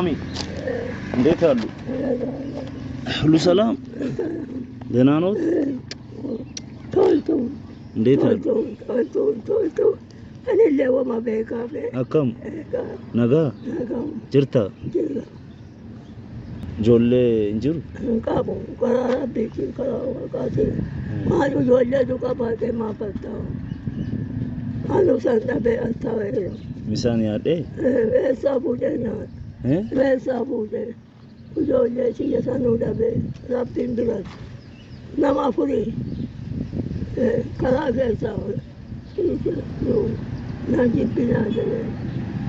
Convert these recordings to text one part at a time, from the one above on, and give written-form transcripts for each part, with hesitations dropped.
ማሚ እንዴት አሉ? ሁሉ ሰላም ደህና ነው? ቶልቶ እንዴት አሉ? ቶልቶ እኔ ለወማ በካፌ አከም ነጋ ጅርታ ጆሌ እንጅሩ ቃቦ ቀራራ ቤት ቀራዋቃቴ ማሉ ጆሌ ዱቃባቴ ማፈታው አሉ ሰንደበ አታወረ ሚሳን ያዴ ሳቡደና ሳቡደ ጆሌ ሲየሰኑ ደበ ራብቲን ድረስ ነማፉሪ ከራገሳው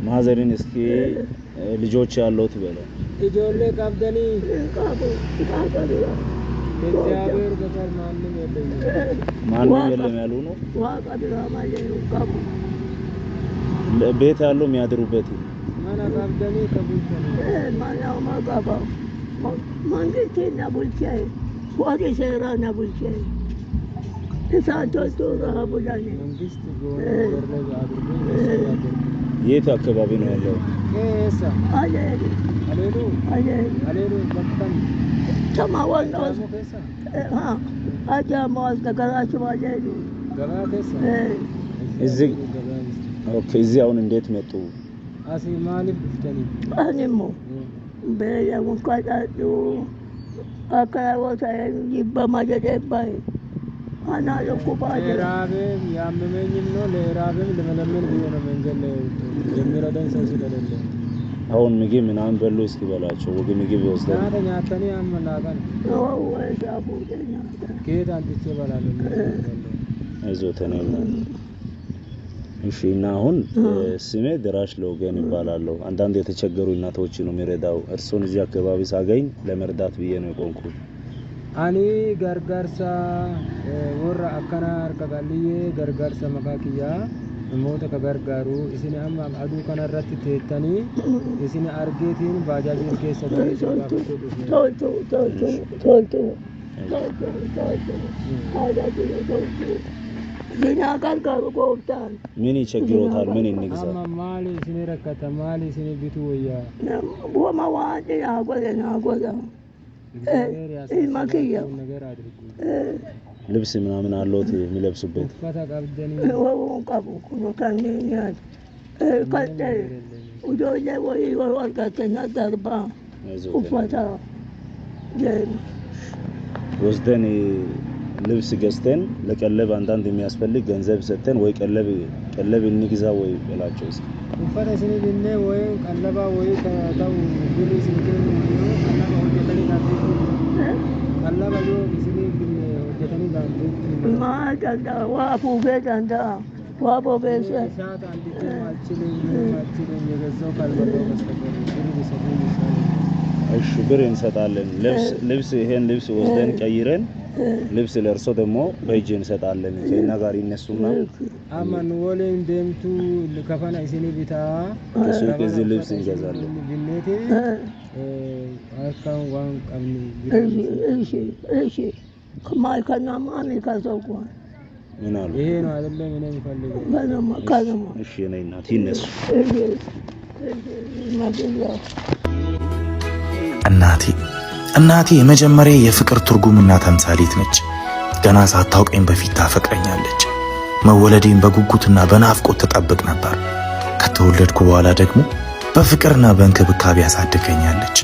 ማዘሪን እስኪ ልጆች ያሉት በለ ልጆሌ ቀብደኒ እግዚአብሔር በቀር ማንም የለም ያሉ ነው። ዋቀድራ ማለት ነው። ቤት ያለው የሚያድሩበት ማና ቀብደኒ ከቡልቻ ማናው ማጋባ መንግስትና ቡልቻይ ወዲ ሰራና ቡልቻይ እሳቶቹ ረሃቡዳኒ መንግስት ጎረለ አድርጎ የት አካባቢ ነው ያለው? አሌሉ በጣም ተማወን አጃማስ ተከራች ማለት ገባተስ እዚህ አሁን እንዴት መጡ? አሲማኒ ብፍተኒ አኒሞ በያሙካታቱ አካባቢው ይበማጀደባይ አና ለኩባጀ ለራብም ያመመኝም ነው ለራብም ለመለመን ቢሆነ መንገድ ላይ የሚረዳኝ ሰው ስለሌለ አሁን ምግብ ምናምን በሉ እስኪ በላቸው ወገ ምግብ ይወስዳል ያተኛ አመላቀን ወይ ሳቡደኛ ከየት አንጥቼ እበላለሁ አይዞተነና እሺ እና አሁን ስሜ ድራሽ ለወገን ይባላል። አንዳንድ የተቸገሩ እናቶች ነው የሚረዳው። እርሱን እዚህ አካባቢ ሳገኝ ለመርዳት ብዬ ነው የቆንኩት። አኒ ገርጋርሳ ወራ አከና አርቀጋልዬ ገርጋርሳ መካኪያ ሞተ ከገርጋሩ እስኒ አማ አዱ ከነራት ተተኒ እስኒ አርጌቲን ባጃጅን ከሰ ቶልቶ ዲና ገርጋሩ ቆፍታን ምን ይቸግሮታል? ምን እንግዛ ማሊ እስኒ ረከተ ማሊ እስኒ ቢቱ ወያ ወማ ዋዲ አጎዛ ማኪያ ልብስ ምናምን አለዎት የሚለብሱበት? ፈታቀብደኒ ወውን ቀቡ ኩኖካኒያት ከተ ወዶለ ወይ ወርቀተና ዳርባ ኡፋታ ወስደን ልብስ ገዝተን ለቀለብ አንዳንድ የሚያስፈልግ ገንዘብ ሰጥተን ወይ ቀለብ እንግዛ ወይ በላቸው እስኪ ኡፋታ ስኒ ቢነ ወይ ቀለባ ወይ ታው ብሪ ስንከን ቀለባ ወደተኒ ቀለባ ዮ ስኒ ቢነ ወደተኒ ዳንዱ ማዳዳ ዋፉ በዳንዳ ዋቦ በሰ ሻታ አንዲት ማችልኝ የገዛው ካልበለው በስተቀር ብር ቢሰጡኝ ይሻላል። እሺ ብር እንሰጣለን። ልብስ ይሄን ልብስ ወስደን ቀይረን ልብስ ለርሶ ደግሞ በእጅ እንሰጣለን። ከእኛ ጋር ይነሱና አማን ወለን ደምቱ ለከፋና እስኒ ቢታ ከሱቅ እዚህ ልብስ እንገዛለን። ቢኔቴ አካን ዋን ቀምኒ እሺ ከማይከና ማሚ ካሰውኩ ምን አሉ? ይሄ ነው አይደለም እኔ የምፈልገው ካለማ እሺ ነኝ እናት ይነሱ። እናቴ የመጀመሪያ የፍቅር ትርጉምና ተምሳሌት ነች። ገና ሳታውቀኝ በፊት ታፈቅረኛለች። መወለዴን በጉጉትና በናፍቆት ተጠብቅ ነበር። ከተወለድኩ በኋላ ደግሞ በፍቅርና በእንክብካቤ ያሳድገኛለች።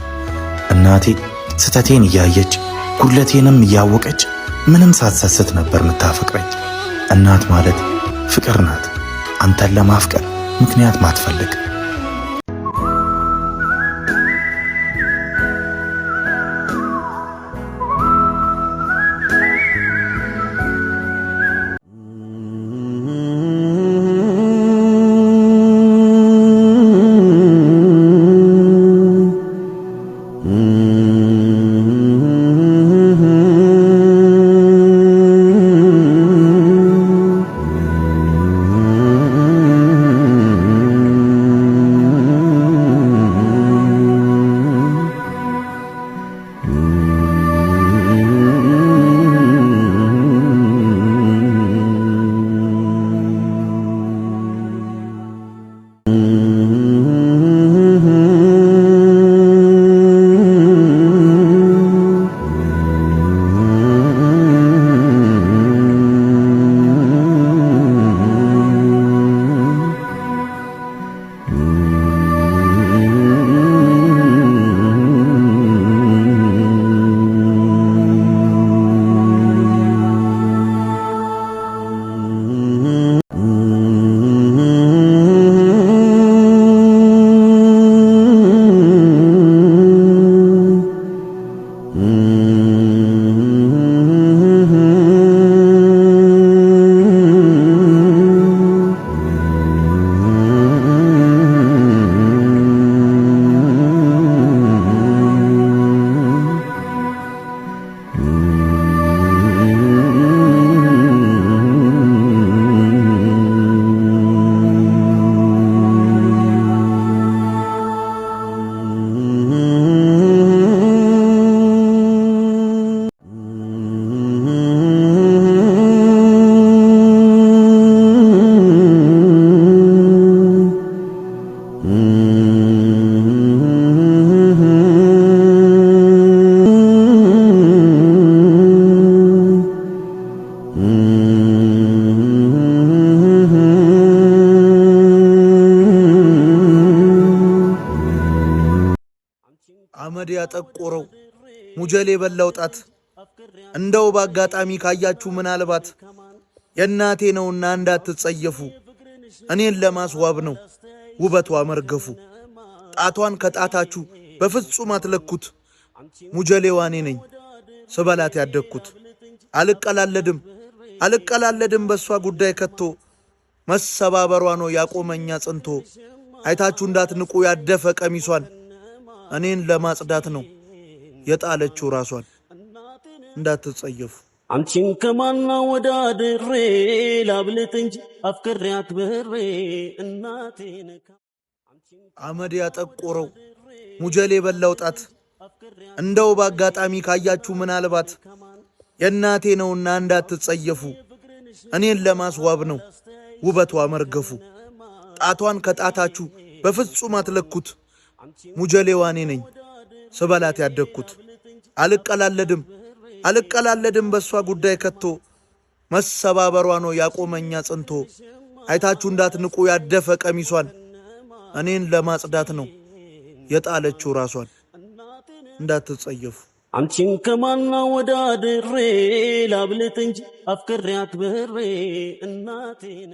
እናቴ ስተቴን እያየች ጉድለቴንም እያወቀች ምንም ሳትሰስት ነበር የምታፈቅረኝ። እናት ማለት ፍቅር ናት። አንተን ለማፍቀር ምክንያት ማትፈልግ ያጠቆረው ሙጀሌ በላው ጣት እንደው ባጋጣሚ ካያችሁ ምናልባት የእናቴ ነውና እንዳትጸየፉ እኔን ለማስዋብ ነው ውበቷ መርገፉ ጣቷን ከጣታችሁ በፍጹም አትለኩት ሙጀሌዋ እኔ ነኝ ስበላት ያደግኩት አልቀላለድም በሷ ጉዳይ ከቶ መሰባበሯ ነው ያቆመኛ ጽንቶ አይታችሁ እንዳትንቁ ያደፈ ቀሚሷን እኔን ለማጽዳት ነው የጣለችው ራሷን እንዳትጸየፉ አንቺን ከማና ወዳድሬ ላብልጥ እንጂ አፍቅሬያት በሬ እናቴን አመድ ያጠቆረው ሙጀሌ በላው ጣት እንደው ባጋጣሚ ካያችሁ ምናልባት የእናቴ ነውና እንዳትጸየፉ እኔን ለማስዋብ ነው ውበቷ መርገፉ ጣቷን ከጣታችሁ በፍጹም አትለኩት ሙጀሌዋ እኔ ነኝ ስበላት ያደግኩት አልቀላለድም በሷ ጉዳይ ከቶ መሰባበሯ ነው ያቆመኛ ጽንቶ አይታችሁ እንዳትንቁ ያደፈ ቀሚሷን እኔን ለማጽዳት ነው የጣለችው ራሷን እንዳትጸየፉ አንቺን ከማና ወዳድሬ ላብልጥ እንጂ አፍቅሬያት በሬ እናቴን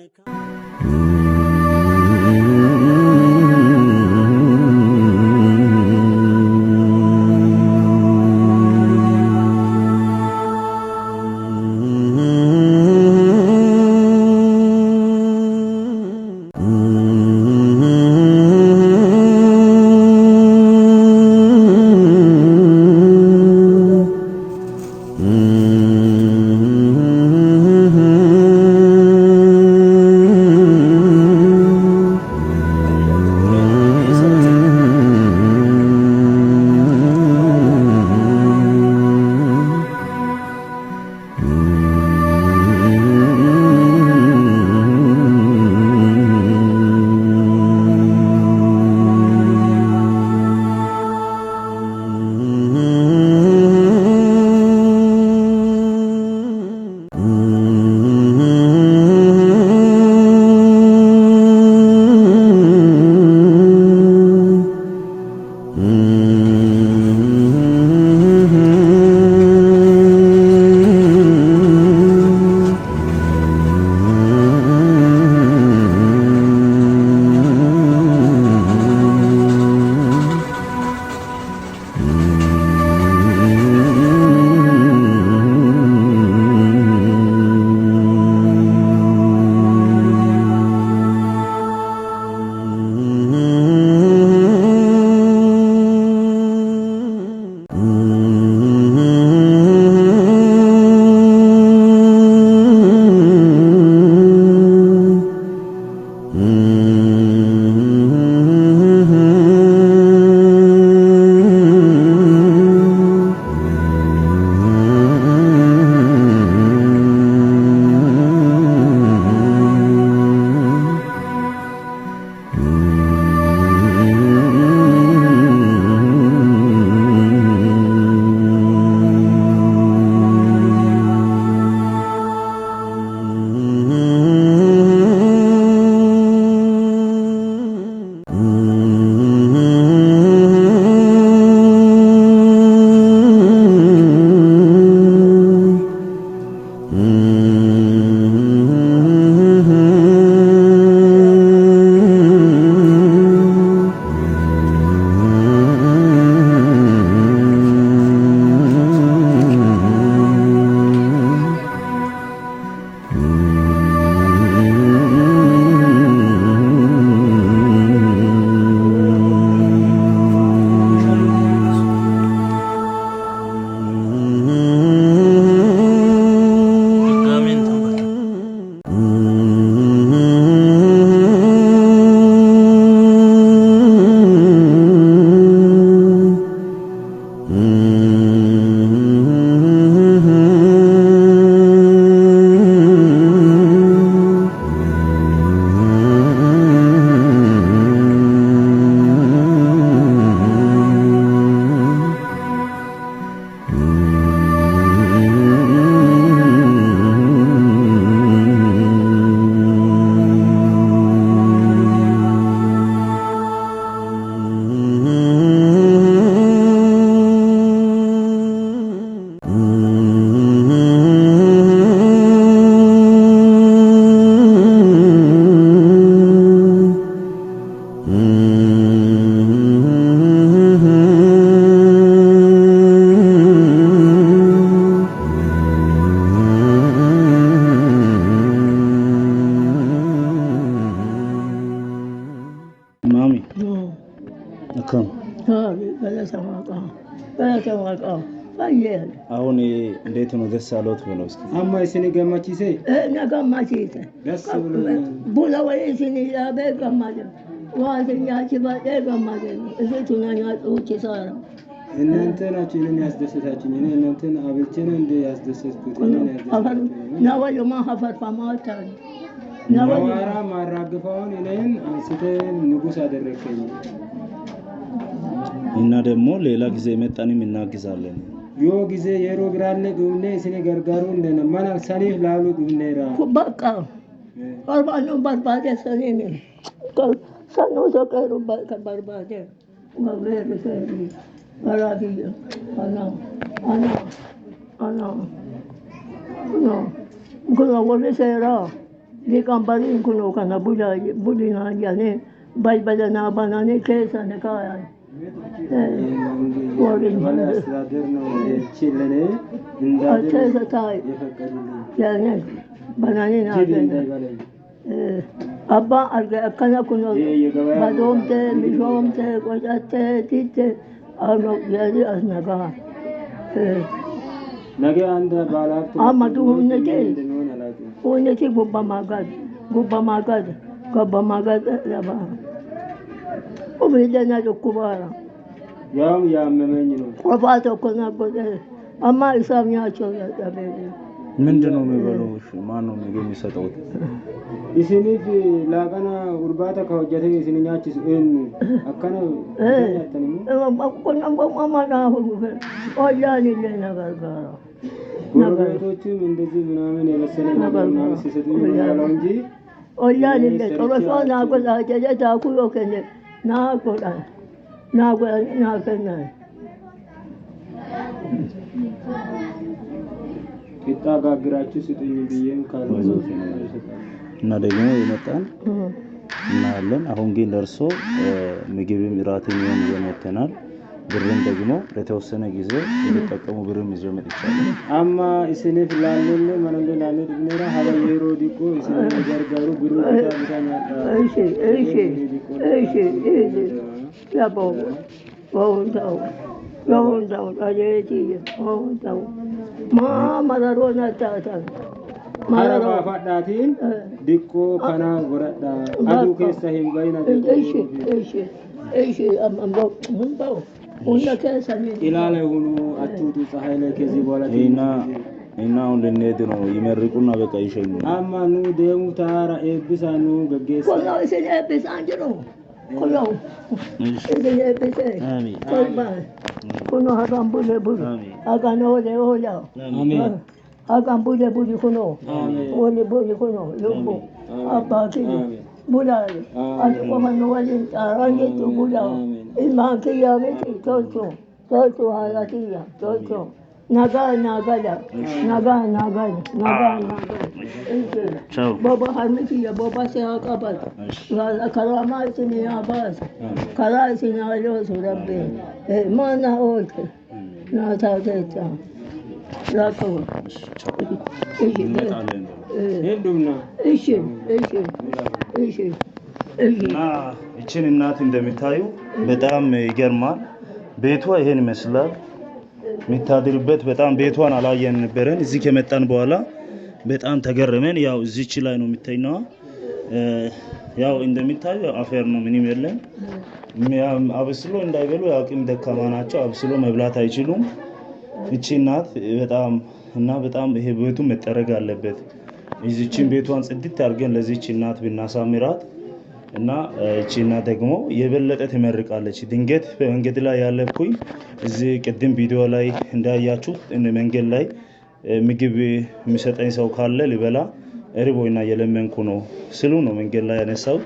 በተዋቀው አየህ አሁን እንዴት ነው ደስ አለዎት ብለው እስኪ አማ እስኒ ገማቺሴ ነገማቺሴ ደስ ብሎኛል። ቡላ ወይ እስኒ ያበ ገማደ ዋተኛቺ ባደ ገማደ እዚህ ጡጭ ሳራ እናንተ ናችሁ እኔን ያስደሰታችሁኝ። እኔ እናንተን አብልቼ ነው እንደ ያስደሰትኩት። እኔን ያስደሰታችሁኝ ናወል ማሐፈር ፈማታ ነዋራ ማራግፋውን እኔን አንስተን ንጉስ አደረከኝ። እና ደግሞ ሌላ ጊዜ መጣንም እናግዛለን። ዮ ጊዜ የሮ ብራለ ዱኔ እስኒ ገርጋሩ እንደነ ማን ሰኒፍ ላሉ ዱኔራ በቃ ቀርባኑ ባርባደ ሰኔ ሰኖ ተቀሩ ባርባደ ወገር ሰሪ አራቢያ አና ኩኖ ወለ ሰራ ዲካምባሪ ኩኖ ካና ቡዲና ያኔ ባይባዳና ባናኔ ከሳ ነካያ ወሪን አስተዳደር ነው ቺለኔ እንዳደረሰታይ ያኔ ባናኔ ና አባ አርገ አካና ኩኖ ባዶምተ ሚሾምተ ቆጫተ ቲተ አኖ ያዚ አስነጋ ነገ አንድ ባላክት አማዱ ሁነቴ ጉባ ማጋድ ለባ ወበደና ቁባራ ያው ያመመኝ ነው ቆፋቶ ኮና ጎደ አማ ኢሳሚያቸው ያጣበ ምንድነው የሚበለው? ማን ነው ምግብ የሚሰጠው? እስኒፍ ላቀና ኡርባታ ከወጀተ እስኒኛችስ እን አከነ ያተነሙ አማና ኦያኒ ለነገርጋ ጎረቤቶችም እንደዚህ ምናምን የመሰለ ነገር ምናምን ሲሰጡኝ ነው እንጂ ኦያኒ ለጦሮሶ ናጎዛ ጀጀታ ኩዮ ከነ ናጎዳ ናከና ቂጣ ጋግራችሁ ስጡኝ ብዬም ካሉ እና ደግሞ ይመጣል እናያለን። አሁን ግን ደርሶ ምግብም እራትም ይዘን መጥተናል። ብርም ደግሞ ለተወሰነ ጊዜ እንድጠቀሙ ብርም ይዞ መጥቻለሁ። አማ እስኒፍ ላልለ ማንለ ላለ ድነራ ሀላ የሮ ዲቆ እስኒፍ ገርጋሩ ብሩ ታብታኛ እሺ ያቦ ወንዳው አጀቲ ወንዳው ማማራሮና ታታ ማራባ ፈዳቲን ዲቆ ካና ጎረዳ አዱ ከሰ ሂምባይና እሺ አምባው ምንባው ሁነከ ሰሚ ኢላለ ሁኑ አቱቱ ፀሐይ ላይ ከዚህ በኋላ እና አሁን ልንሄድ ነው። ይመርቁና በቃ ይሸኙ። አማኑ ደሙ ታራ ኤብሳኑ ገገስ ኮላ እሰለ ኤብሳን ጅሮ ኮላ እሰለ ኤብሰ አሜን ኮልባ ኮኖ ሀጋም ቡለ ቡለ አጋኖ ለሆላ አሜን አጋም ቡለ ቡለ ኮኖ ወለ ቡለ ኮኖ ሎቦ አባኪ ቡላ አጥቆመን ወልን ጣራንጌቱ ቡላ ኢማንኪያ ቤት ቶቶ ሀላቲያ ቶቶ ናጋ ቻው ባባ ሀርሚያ ባባ ሲያቀባል ከራማ ሲኒያ ባስ ከራ ሲኒያ ሎስ ረቤ ማና ኦት ናታውቴታ ላቆ ሄዱና እሺ እና እቺን እናት እንደምታዩ በጣም ይገርማል። ቤቷ ይሄን ይመስላል። የሚታድርበት በጣም ቤቷን አላየን ነበረን። እዚህ ከመጣን በኋላ በጣም ተገረመን። ያው እዚች ላይ ነው የሚታየው። ያው እንደሚታዩ አፈር ነው፣ ምንም የለም። አብስሎ እንዳይበሉ አቅም ደካማ ናቸው። አብስሎ መብላት አይችሉም። እቺ እናት በጣም ይሄ ቤቱ መጠረግ አለበት። እዚችን ቤቷን ጽድት አድርገን ለዚች እናት ብናሳምራት እና እቺ እናት ደግሞ የበለጠ ትመርቃለች። ድንገት በመንገድ ላይ ያለብኩኝ እዚህ ቅድም ቪዲዮ ላይ እንዳያችሁ መንገድ ላይ ምግብ የሚሰጠኝ ሰው ካለ ልበላ እርቦይና የለመንኩ ነው ስሉ ነው መንገድ ላይ ያነሳው።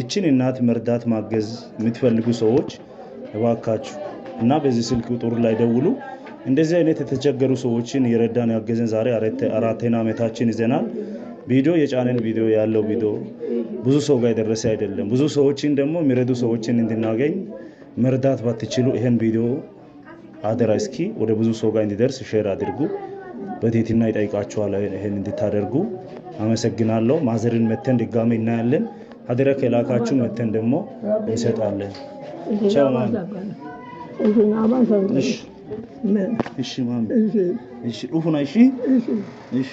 እቺን እናት መርዳት ማገዝ የምትፈልጉ ሰዎች እባካችሁ እና በዚህ ስልክ ቁጥር ላይ ደውሉ። እንደዚህ አይነት የተቸገሩ ሰዎችን የረዳን ያገዘን ዛሬ አራተኛ ዓመታችን ይዘናል። ቪዲዮ የጫነን ቪዲዮ ያለው ቪዲዮ ብዙ ሰው ጋር የደረሰ አይደለም። ብዙ ሰዎችን ደግሞ የሚረዱ ሰዎችን እንድናገኝ መርዳት ባትችሉ ይሄን ቪዲዮ አደራ እስኪ ወደ ብዙ ሰው ጋር እንዲደርስ ሼር አድርጉ። በትህትና ይጠይቃችኋል ይሄን እንድታደርጉ። አመሰግናለሁ። ማዘርን መተን ድጋሜ እናያለን። አደራ ከላካችሁ መተን ደግሞ እንሰጣለን። ቻው ማን እሺ እሺ ማሚ እሺ ኡፉና እሺ እሺ